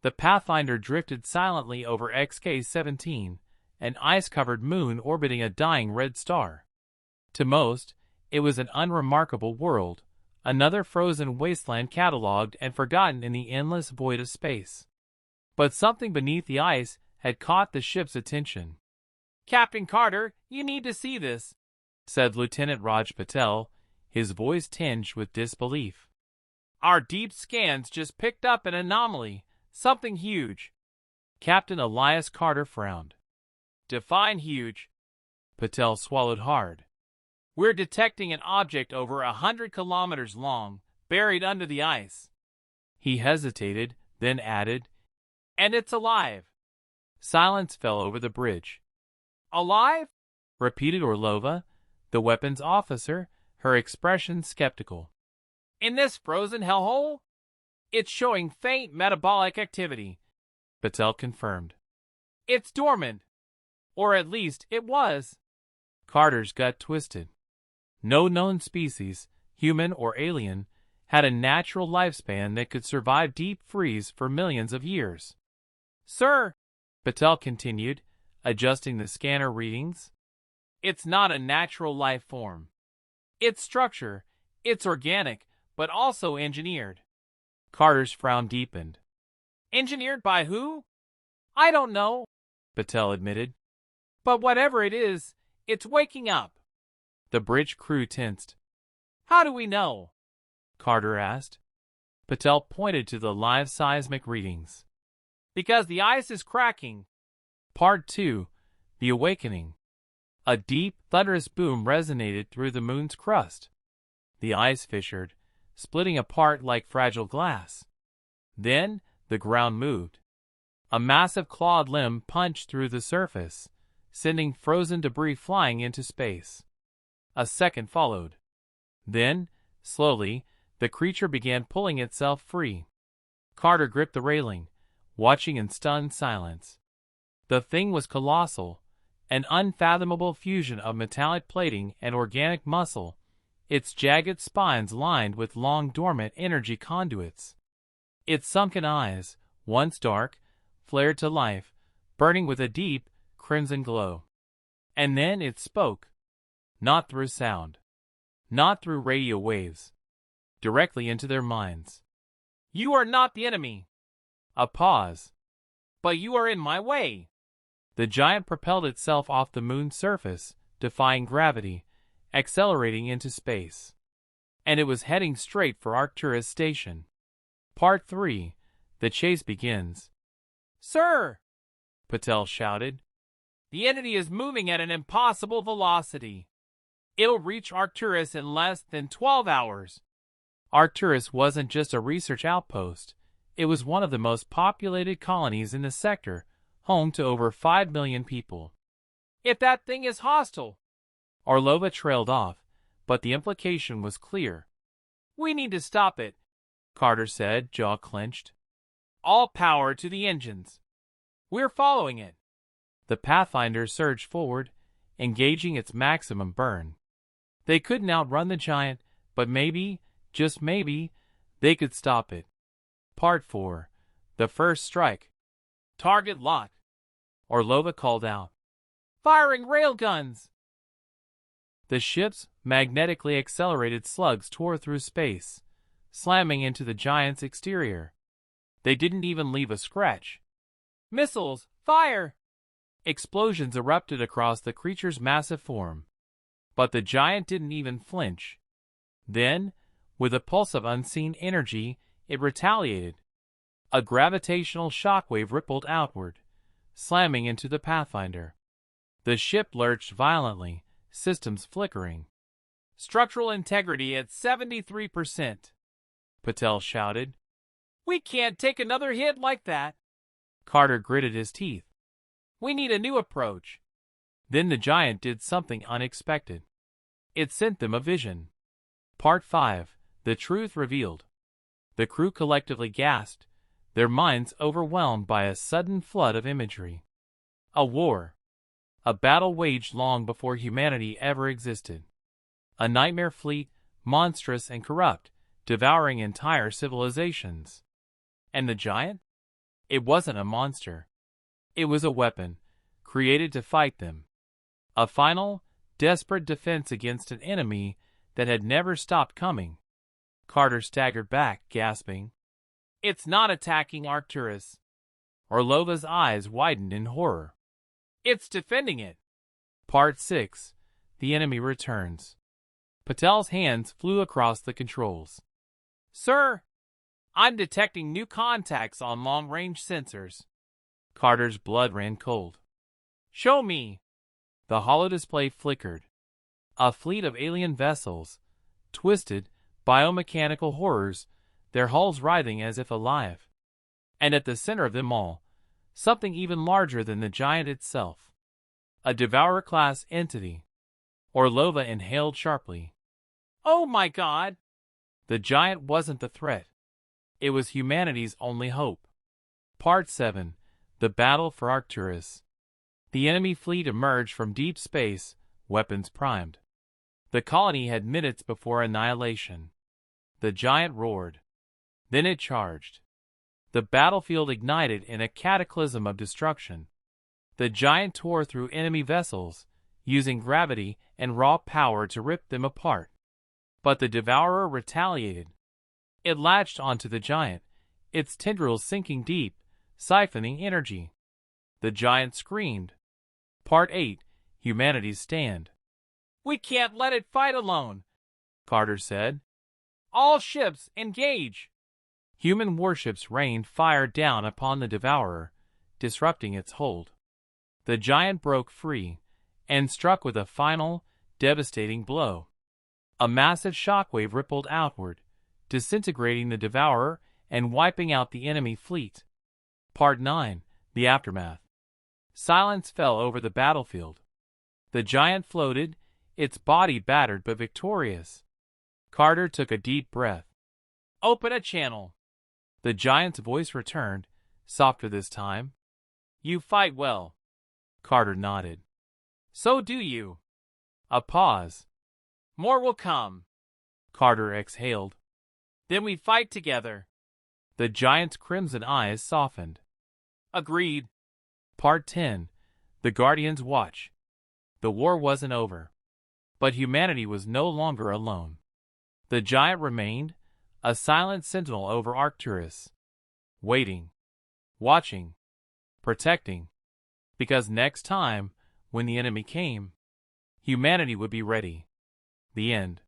The Pathfinder drifted silently over XK-17, an ice-covered moon orbiting a dying red star. To most, it was an unremarkable world, another frozen wasteland catalogued and forgotten in the endless void of space. But something beneath the ice had caught the ship's attention. "Captain Carter, you need to see this," said Lieutenant Raj Patel, his voice tinged with disbelief. "Our deep scans just picked up an anomaly, something huge." Captain Elias Carter frowned. "Define huge." Patel swallowed hard. "We're detecting an object over 100 kilometers long, buried under the ice." He hesitated, then added, "And it's alive." Silence fell over the bridge. "Alive?" repeated Orlova, the weapons officer, her expression skeptical. "In this frozen hellhole? It's showing faint metabolic activity," Patel confirmed. "It's dormant. Or at least it was." Carter's gut twisted. No known species, human or alien, had a natural lifespan that could survive deep freeze for millions of years. "Sir," Patel continued, adjusting the scanner readings, "it's not a natural life form. Its structure, it's organic, but also engineered." Carter's frown deepened. "Engineered by who?" "I don't know," Patel admitted. "But whatever it is, it's waking up." The bridge crew tensed. "How do we know?" Carter asked. Patel pointed to the live seismic readings. "Because the ice is cracking." Part 2. The Awakening. A deep, thunderous boom resonated through the moon's crust. The ice fissured, splitting apart like fragile glass. Then, the ground moved. A massive clawed limb punched through the surface, sending frozen debris flying into space. A second followed. Then, slowly, the creature began pulling itself free. Carter gripped the railing, watching in stunned silence. The thing was colossal, an unfathomable fusion of metallic plating and organic muscle, its jagged spines lined with long-dormant energy conduits. Its sunken eyes, once dark, flared to life, burning with a deep, crimson glow. And then it spoke. Not through sound. Not through radio waves. Directly into their minds. "You are not the enemy." A pause. "But you are in my way." The giant propelled itself off the moon's surface, defying gravity, accelerating into space. And it was heading straight for Arcturus Station. Part 3. The chase begins. "Sir!" Patel shouted. "The entity is moving at an impossible velocity. It'll reach Arcturus in less than 12 hours. Arcturus wasn't just a research outpost. It was one of the most populated colonies in the sector, home to over 5 million people. "If that thing is hostile." Orlova trailed off, but the implication was clear. "We need to stop it," Carter said, jaw clenched. "All power to the engines. We're following it." The Pathfinder surged forward, engaging its maximum burn. They couldn't outrun the giant, but maybe, just maybe, they could stop it. Part 4. The First Strike. "Target locked," Orlova called out. "Firing railguns!" The ship's magnetically accelerated slugs tore through space, slamming into the giant's exterior. They didn't even leave a scratch. "Missiles! Fire!" Explosions erupted across the creature's massive form. But the giant didn't even flinch. Then, with a pulse of unseen energy, it retaliated. A gravitational shockwave rippled outward, slamming into the Pathfinder. The ship lurched violently, systems flickering. "Structural integrity at 73%, Patel shouted. "We can't take another hit like that." Carter gritted his teeth. "We need a new approach." Then the giant did something unexpected. It sent them a vision. Part 5. The Truth Revealed. The crew collectively gasped, their minds overwhelmed by a sudden flood of imagery. A war. A battle waged long before humanity ever existed. A nightmare fleet, monstrous and corrupt, devouring entire civilizations. And the giant? It wasn't a monster. It was a weapon, created to fight them. A final, desperate defense against an enemy that had never stopped coming. Carter staggered back, gasping. It's not attacking Arcturus. Orlova's eyes widened in horror. It's defending it. Part 6. The enemy returns. Patel's hands flew across the controls. Sir, I'm detecting new contacts on long-range sensors. Carter's blood ran cold. Show me. The holodisplay flickered. A fleet of alien vessels, twisted, biomechanical horrors, their hulls writhing as if alive. And at the center of them all, something even larger than the giant itself. A Devourer-class entity. Orlova inhaled sharply. Oh my God! The giant wasn't the threat. It was humanity's only hope. Part 7. The Battle for Arcturus. The enemy fleet emerged from deep space, weapons primed. The colony had minutes before annihilation. The giant roared. Then it charged. The battlefield ignited in a cataclysm of destruction. The giant tore through enemy vessels, using gravity and raw power to rip them apart. But the Devourer retaliated. It latched onto the giant, its tendrils sinking deep, siphoning energy. The giant screamed. Part 8. Humanity's Stand. We can't let it fight alone, Carter said. All ships, engage! Human warships rained fire down upon the Devourer, disrupting its hold. The giant broke free, and struck with a final, devastating blow. A massive shockwave rippled outward, disintegrating the Devourer and wiping out the enemy fleet. Part 9. The Aftermath. Silence fell over the battlefield. The giant floated, its body battered but victorious. Carter took a deep breath. Open a channel. The giant's voice returned, softer this time. You fight well. Carter nodded. So do you. A pause. More will come. Carter exhaled. Then we fight together. The giant's crimson eyes softened. Agreed. Part 10. The Guardian's Watch. The war wasn't over. But humanity was no longer alone. The giant remained, a silent sentinel over Arcturus. Waiting. Watching. Protecting. Because next time, when the enemy came, humanity would be ready. The end.